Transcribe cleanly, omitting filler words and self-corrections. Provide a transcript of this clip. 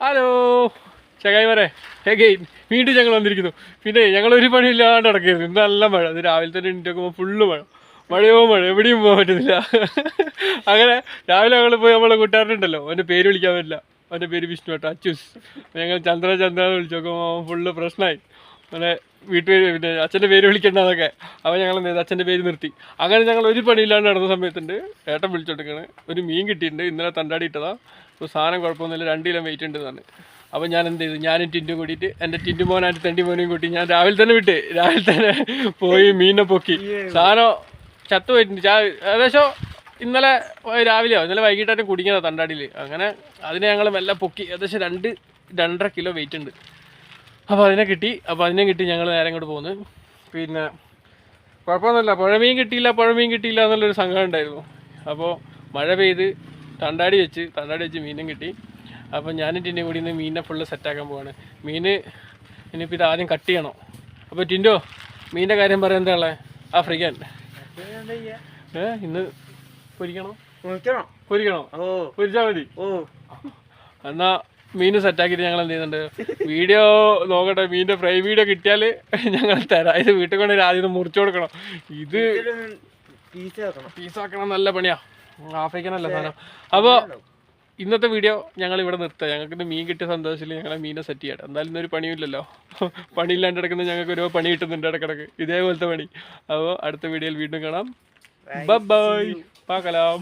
Hello ചങ്ങായിമാരെ, വീണ്ടും ഞങ്ങൾ വന്നിരിക്കുന്നു. പിന്നെ ഞങ്ങൾ ഒരു പണിയില്ലാണ്ട് നടക്കരുത്. ഇന്ന് നല്ല മഴ. ഇത് രാവിലെ തന്നെ എണീറ്റോക്കുമ്പോൾ ഫുള്ള് മഴ, എവിടെയും പോകാൻ പറ്റുന്നില്ല. അങ്ങനെ രാവിലെ ഞങ്ങൾ പോയി നമ്മളെ കൂട്ടുകാരനുണ്ടല്ലോ, അവൻ്റെ പേര് വിളിക്കാൻ പറ്റില്ല. അവൻ്റെ പേര് വിഷ്ണു കേട്ടോ, അച്ചൂസ്. ഞങ്ങൾ ചന്ദ്ര എന്ന് വിളിച്ചു നോക്കുമ്പോൾ ഫുള്ള് പ്രശ്നമായി. അങ്ങനെ വീട്ടുപേര് പിന്നെ അച്ഛൻ്റെ പേര് വിളിക്കേണ്ടതൊക്കെ. അപ്പോൾ ഞങ്ങൾ അച്ഛൻ്റെ പേര് നിർത്തി. അങ്ങനെ ഞങ്ങൾ ഒരു പണിയില്ലാണ്ട് നടന്ന സമയത്തുണ്ട് ഏട്ടൻ വിളിച്ചോണ്ടിരിക്കണേ. ഒരു മീൻ കിട്ടിയിട്ടുണ്ട്, ഇന്നലെ തണ്ടാടി ഇട്ടതാ. അപ്പോൾ സാധനം കുഴപ്പമൊന്നുമില്ല, 2 കിലോ വെയിറ്റ് ഉണ്ട് തന്നെ. അപ്പോൾ ഞാൻ എന്ത് ചെയ്തു, ഞാനും ടിൻറ്റും കൂടിയിട്ട് എൻ്റെ ടിൻറ്റു മോനായിട്ട് തെണ്ടി മോനെയും കൂട്ടി ഞാൻ രാവിലെ തന്നെ പോയി മീനിനെ പൊക്കി. സാധനം ചത്തു പോയിട്ടുണ്ട്. ഏകദേശം ഇന്നലെ വൈകിട്ടായിട്ട് കുടുങ്ങിയതാണ് തണ്ടാടിയിൽ. അങ്ങനെ അതിനെ ഞങ്ങൾ മെല്ലെ പൊക്കി. ഏകദേശം 2-2.5 കിലോ വെയിറ്റ് ഉണ്ട്. അപ്പോൾ അതിനെ കിട്ടി ഞങ്ങൾ നേരെ ഇങ്ങോട്ട് പോകുന്നു. പിന്നെ കുഴപ്പമൊന്നുമില്ല, പുഴമീൻ കിട്ടിയില്ല എന്നുള്ളൊരു സങ്കടം ഉണ്ടായിരുന്നു. അപ്പോൾ മഴ പെയ്ത് തണ്ടാടി വെച്ച് മീനും കിട്ടി. അപ്പോൾ ഞാനും ടിൻറ്റും കൂടി ഇന്ന് മീനിനെ ഫുള്ള് സെറ്റാക്കാൻ പോവാണ്. മീൻ ഇനിയിപ്പോൾ ഇത് ആദ്യം കട്ട് ചെയ്യണം. അപ്പോൾ ടിൻറ്റോ, മീനിൻ്റെ കാര്യം പറയാൻ എന്താ ഉള്ളത്? ആഫ്രിക്കൻ ഇന്ന് പൊരിക്കണോ? പൊരിച്ചാൽ മതി. എന്നാൽ മീൻ സെറ്റാക്കിയിട്ട് ഞങ്ങൾ എന്ത് ചെയ്യുന്നുണ്ട്, വീഡിയോ നോക്കട്ടെ. മീനിൻ്റെ ഫ്രൈ വീഡിയോ കിട്ടിയാൽ ഞങ്ങൾ തരാം. ഇത് വീട്ടിൽ കൊണ്ട് ആദ്യം മുറിച്ചു കൊടുക്കണം. ഇത് പീസാക്കണം, നല്ല പണിയാണ്. ആഫ്രിക്കനല്ല സാധനം. അപ്പോൾ ഇന്നത്തെ വീഡിയോ ഞങ്ങൾ ഇവിടെ നിർത്തുക. ഞങ്ങൾക്ക് മീൻ കിട്ടിയ സന്തോഷത്തിൽ ഞങ്ങളെ മീനെ സെറ്റ് ചെയ്യട്ടെ. എന്തായാലും ഇന്നൊരു പണിയില്ലല്ലോ. പണിയില്ലാണ്ട് കിടക്കുന്ന ഞങ്ങൾക്ക് ഓരോ പണി കിട്ടുന്നുണ്ട് ഇടക്കിടക്ക്, ഇതേപോലത്തെ പണി. അപ്പോൾ അടുത്ത വീഡിയോയിൽ വീണ്ടും കാണാം. ബൈ, പാക്കലാം.